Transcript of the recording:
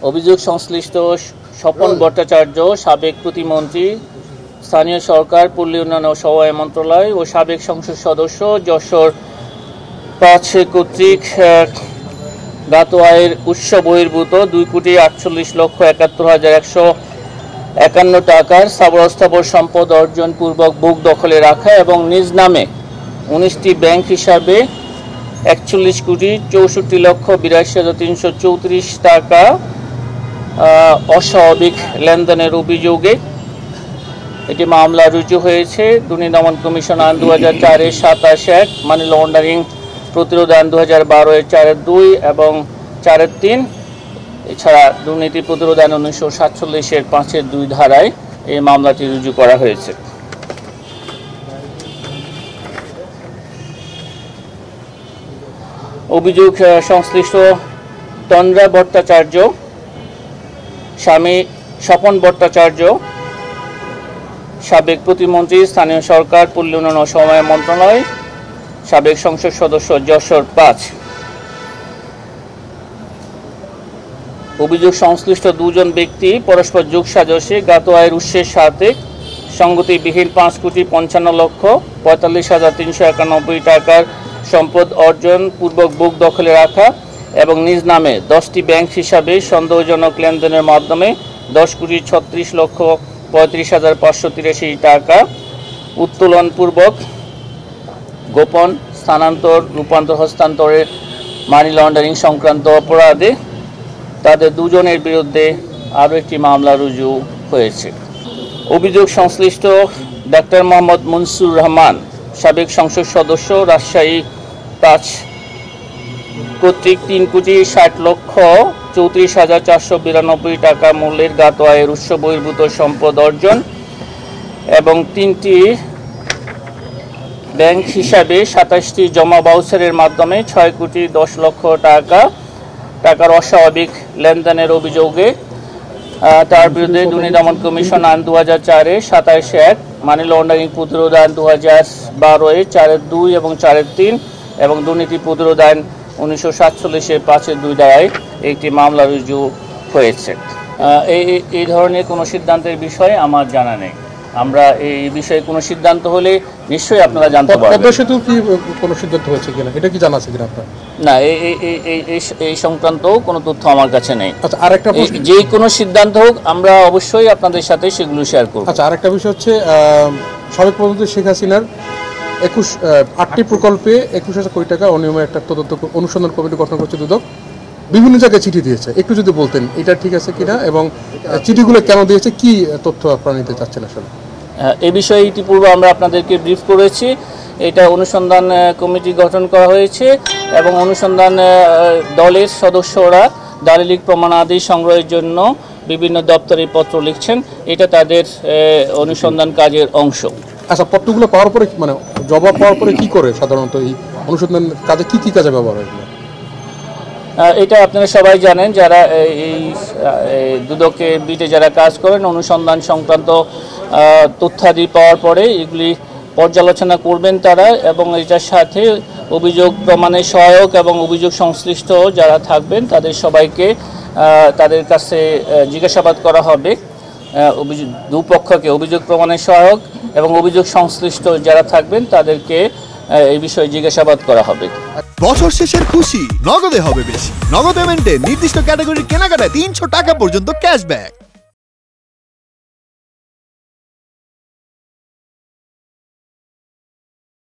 অভিযোগ সংশ্লিষ্ট স্বপন ভট্টাচার্য, সাবেক প্রতিমন্ত্রী, স্থানীয় সরকার, পল্লী উন্নয়ন ও সমবায় মন্ত্রণালয় ও সাবেক সংসদ সদস্য যশোর ৫ কর্তৃক জ্ঞাত আয়ের উৎস বহির্ভূত ২,৪৮,৭১,১৫১ টাকার স্থাবর সম্পদ অর্জন পূর্বক বুক দখলে রাখা এবং নিজ নামে ১৯টি ব্যাংক হিসাবে ৪১,৬৪,৮২,৩৩৪ টাকা অস্বাভাবিক লেনদেনের অভিযোগে এটি মামলা রুজু হয়েছে। দুর্নীতি দমন কমিশন আইন ২০০৪-এর ২৭-১, মানি লন্ডারিং প্রতিরোধ আইন ২০১২-এর ৪-২ এবং ৪-৩, এছাড়া দুর্নীতি প্রতিরোধ আইন ১৯৪৭-এর ৫-২ ধারায় এই মামলাটি রুজু করা হয়েছে। অভিযোগ সংশ্লিষ্ট তন্দ্রা ভট্টাচার্য, স্বামী স্বপন ভট্টাচার্য, সাবেক প্রতিমন্ত্রী, স্থানীয় সরকার, পল্লী উন্নয়ন ও সমবায় মন্ত্রণালয়, সাবেক সংসদ সদস্য, যশোর ৫। অভিযোগ সংশ্লিষ্ট দুজন ব্যক্তি পরস্পর যোগসাজশে জ্ঞাত আয়ের উৎসের সাথে সংগতিবিহীন ৫,৫৫,৪৫,৩৯১ টাকার সম্পদ অর্জন পূর্বক বুক দখলে রাখা এবং নিজ নামে 10টি ব্যাংক হিসাবে সন্দেহজনক লেনদেনের মাধ্যমে 10,36,35,583 টাকা উত্তোলনপূর্বক গোপন স্থানান্তর, রূপান্তর, হস্তান্তরের মানি লন্ডারিং সংক্রান্ত অপরাধে তাদের দুজনের বিরুদ্ধে আরও একটি মামলা রুজু হয়েছে। অভিযোগ সংশ্লিষ্ট ডাক্তার মোহাম্মদ মনসুর রহমান, সাবেক সংসদ সদস্য, রাজশাহী ৫ কর্তৃক ৩,৬০,৩৪,৪৯২ টাকা মূল্যের জ্ঞাত আয়ের উৎস বহির্ভূত সম্পদ অর্জন এবং 3টি ব্যাংক হিসাবে 27টি জমা বাউচারের মাধ্যমে 6,১০,০০,০০০ টাকার অস্বাভাবিক লেনদেনের অভিযোগে তার বিরুদ্ধে দুর্নীতি দমন কমিশন আইন ২০০৪-এর ২৭-১, মানি লন্ডারিং প্রতিরোধ আইন ২০১২-এর ৪-২ এবং ৪-৩ এবং দুর্নীতি প্রতিরোধ আইন ১৯৪৭-এর ৫-২ ধারায় একটি মামলা রুজু হয়েছে। এই ধরনের কোনো সিদ্ধান্তের বিষয়ে আমার জানা নেই। আমরা এই বিষয়ে কোনো সিদ্ধান্ত হলে নিশ্চয়ই আপনারা জানতে পারবেন। পদ্মা সেতু কি কোনো সিদ্ধান্ত হয়েছে কিনা এটা কি জানা আছে কিনা আপনার? না, এই সংক্রান্ত কোনো তথ্য আমার কাছে নেই। আচ্ছা, আরেকটা যে কোনো সিদ্ধান্ত হোক আমরা অবশ্যই আপনাদের সাথে সেগুলো শেয়ার করব। আচ্ছা, আরেকটা বিষয় হচ্ছে সাবেক প্রধানমন্ত্রী শেখ হাসিনার 8টি প্রকল্পে 21,000 কোটি টাকা অনিয়মের একটা তদন্ত অনুসন্ধান কমিটি গঠন করছে দুদক, বিভিন্ন জায়গায় চিঠি দিয়েছে। একটু যদি বলতেন এটা ঠিক আছে কিনা এবং চিঠিগুলো কেন দিয়েছে, কি তথ্য আপনারা নিতে চাচ্ছেন আসলে? এই বিষয়ে ইতিপূর্বে আমরা আপনাদেরকে ব্রিফ করেছি। এটা অনুসন্ধান কমিটি গঠন করা হয়েছে এবং অনুসন্ধান দলের সদস্যরা দালিলিক প্রমাণাদি সংগ্রহের জন্য বিভিন্ন দপ্তরে পত্র লিখছেন। এটা তাদের অনুসন্ধান কাজের অংশ। আচ্ছা, পত্রগুলো পাওয়ার পরে মানে জবাব পাওয়ার পরে কি করে সাধারণত এই অনুসন্ধান কাজে কি কাজে ব্যবহার হয়? এটা আপনারা সবাই জানেন, যারা এই দুদকে বিটে যারা কাজ করেন, অনুসন্ধান সংক্রান্ত তথ্যাদি পাওয়ার পরে এগুলি পর্যালোচনা করবেন তারা এবং এটার সাথে অভিযোগ প্রমাণের সহায়ক এবং অভিযোগ সংশ্লিষ্ট যারা থাকবেন তাদের সবাইকে তাদের কাছে জিজ্ঞাসাবাদ করা হবে। দুপক্ষকে অভিযোগ প্রমাণের সহায়ক এবং অভিযোগ সংশ্লিষ্ট যারা থাকবেন তাদেরকে এই বিষয়ে জিজ্ঞাসাবাদ করা হবে। বছর শেষের খুশি নগদে হবে বেশি। নগদ পেমেন্টে নির্দিষ্ট ক্যাটাগরির কেনাকাটায় ৩০০ টাকা পর্যন্ত ক্যাশব্যাক।